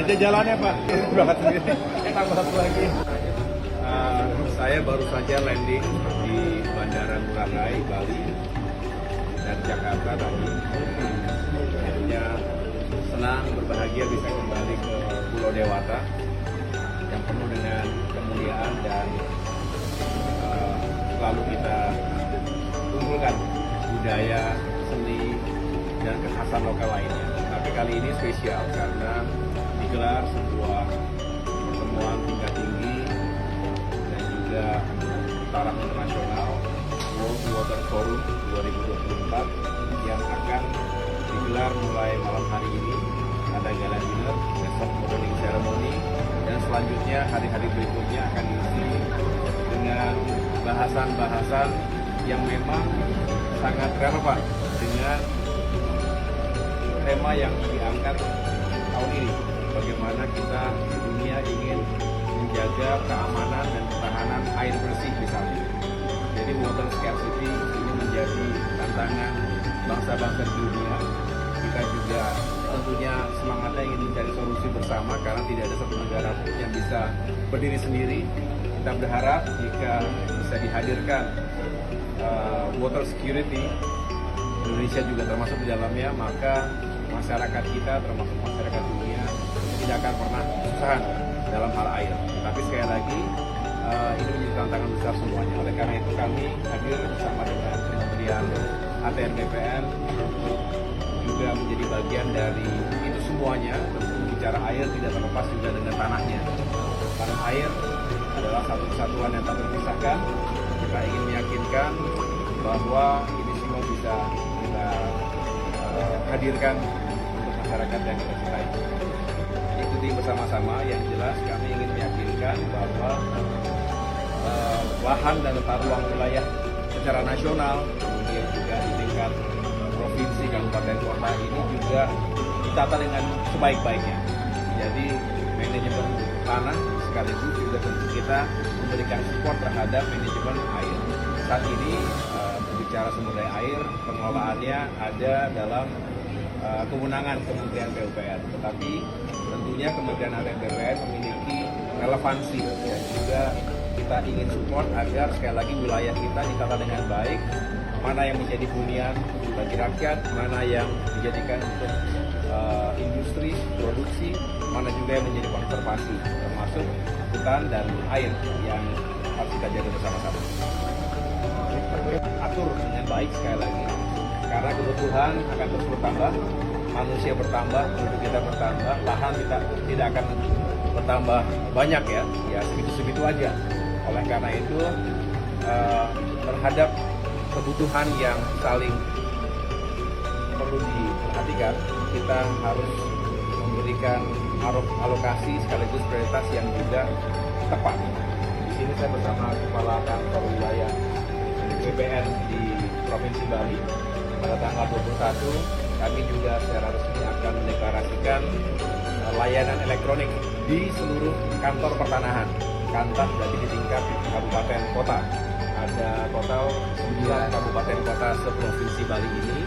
Aja jalannya Pak, berangkat sendiri. Tambah satu lagi. Saya baru saja landing di Bandara Ngurah Rai, Bali dan Jakarta tadi. Akhirnya senang, berbahagia bisa kembali ke Pulau Dewata yang penuh dengan kemuliaan dan selalu kita kumpulkan budaya, seni, dan kekhasan lokal lainnya. Tapi kali ini spesial karena digelar sebuah pertemuan tingkat tinggi dan juga taraf internasional World Water Forum 2024 yang akan digelar mulai malam hari ini. Ada gala dinner, besok opening ceremony, dan selanjutnya hari-hari berikutnya akan diisi dengan bahasan-bahasan yang memang sangat relevan dengan tema yang diangkat tahun ini. Bagaimana kita di dunia ingin menjaga keamanan dan ketahanan air bersih misalnya. Jadi water scarcity ini menjadi tantangan bangsa-bangsa di dunia. Kita juga tentunya semangatnya ingin mencari solusi bersama karena tidak ada satu negara pun yang bisa berdiri sendiri. Kita berharap jika bisa dihadirkan water security, Indonesia juga termasuk di dalamnya, maka masyarakat kita termasuk masyarakat dunia tidak akan pernah kesusahan dalam hal air. Tapi sekali lagi ini menjadi tantangan besar semuanya. Oleh karena itu kami hadir bersama dengan Kementerian ATR BPN untuk juga menjadi bagian dari itu semuanya. Tentu bicara air tidak terlepas juga dengan tanahnya. Karena air adalah satu kesatuan yang tak terpisahkan. Kita ingin meyakinkan bahwa ini semua bisa kita hadirkan untuk masyarakat yang kita cintai. Ikuti bersama-sama, yang jelas kami ingin meyakinkan bahwa lahan dan tata ruang wilayah secara nasional, kemudian juga di tingkat provinsi, kabupaten, kota ini juga ditata dengan sebaik-baiknya. Jadi manajemen tanah sekaligus juga tentu kita memberikan support terhadap manajemen air. Saat ini berbicara sumber daya air, pengelolaannya ada dalam kewenangan Kementerian PUPR. Tetapi tentunya Kementerian ATR BPN memiliki relevansi dan juga kita ingin support agar sekali lagi wilayah kita ditata dengan baik. Mana yang menjadi hunian bagi rakyat, mana yang dijadikan untuk industri, produksi, mana juga yang menjadi konservasi, termasuk hutan dan air yang harus kita jaga bersama-sama. Atur dengan baik sekali lagi, karena kebutuhan akan terus bertambah, manusia bertambah, penduduk kita bertambah, lahan kita tidak akan bertambah banyak ya segitu-segitu aja. Oleh karena itu terhadap kebutuhan yang saling perlu diperhatikan, kita harus memberikan alokasi sekaligus prioritas yang juga tepat. Di sini saya bersama Kepala Kantor Wilayah BPN di Provinsi Bali. Pada tanggal 21 kami juga secara resmi akan mendeklarasikan layanan elektronik di seluruh kantor pertanahan, kantor berarti di tingkat kabupaten kota. Ada total 9 kabupaten kota seprovinsi Bali ini.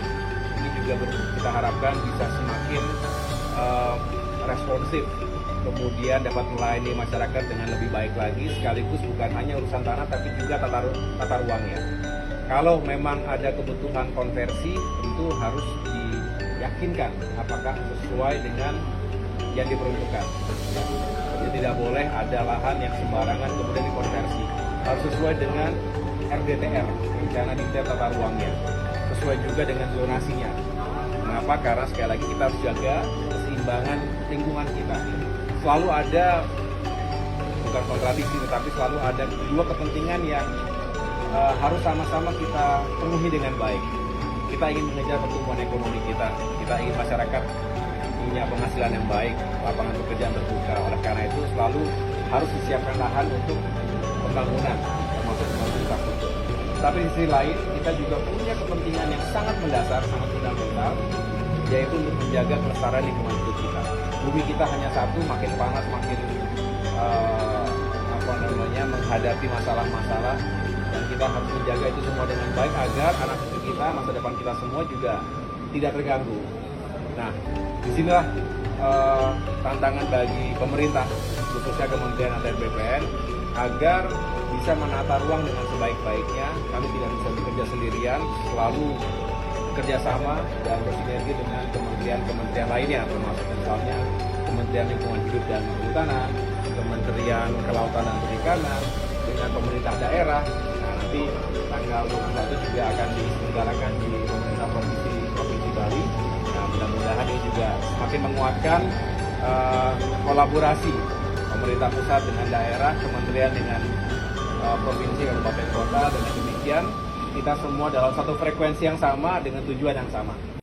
Ini juga kita harapkan bisa semakin responsif, kemudian dapat melayani masyarakat dengan lebih baik lagi, sekaligus bukan hanya urusan tanah tapi juga tata ruangnya. Kalau memang ada kebutuhan konversi, tentu harus diyakinkan apakah sesuai dengan yang diperuntukkan. Jadi tidak boleh ada lahan yang sembarangan kemudian dikonversi. Harus sesuai dengan RDTR, rencana detail tata ruangnya, sesuai juga dengan zonasinya. Kenapa? Karena sekali lagi kita harus jaga keseimbangan lingkungan kita. Selalu ada, bukan kontradiksi, tetapi selalu ada dua kepentingan yang harus sama-sama kita penuhi dengan baik. Kita ingin mengejar pertumbuhan ekonomi kita ingin masyarakat punya penghasilan yang baik, lapangan pekerjaan terbuka. Oleh karena itu selalu harus disiapkan lahan untuk pembangunan, termasuk infrastruktur. Tapi di sisi lain, kita juga punya kepentingan yang sangat mendasar, sangat fundamental, yaitu untuk menjaga kelestarian lingkungan hidup kita. Bumi kita hanya satu, makin panas, makin menghadapi masalah-masalah, dan kita harus menjaga itu semua dengan baik agar anak cucu kita, masa depan kita semua juga tidak terganggu. Nah, disinilah tantangan bagi pemerintah, khususnya Kementerian ATR BPN, agar bisa menata ruang dengan sebaik-baiknya. Kami tidak bisa bekerja sendirian, selalu kerjasama dan bersinergi dengan kementerian-kementerian lainnya, termasuk misalnya Kementerian Lingkungan Hidup dan Kehutanan, Kementerian Kelautan dan Perikanan, dengan pemerintah daerah. Nah, nanti tanggal 21 juga akan diselenggarakan di pemerintah Provinsi Bali. Nah, mudah-mudahan ini juga semakin menguatkan kolaborasi pemerintah pusat dengan daerah, kementerian dengan provinsi, kabupaten, kota. Dengan demikian kita semua dalam satu frekuensi yang sama dengan tujuan yang sama.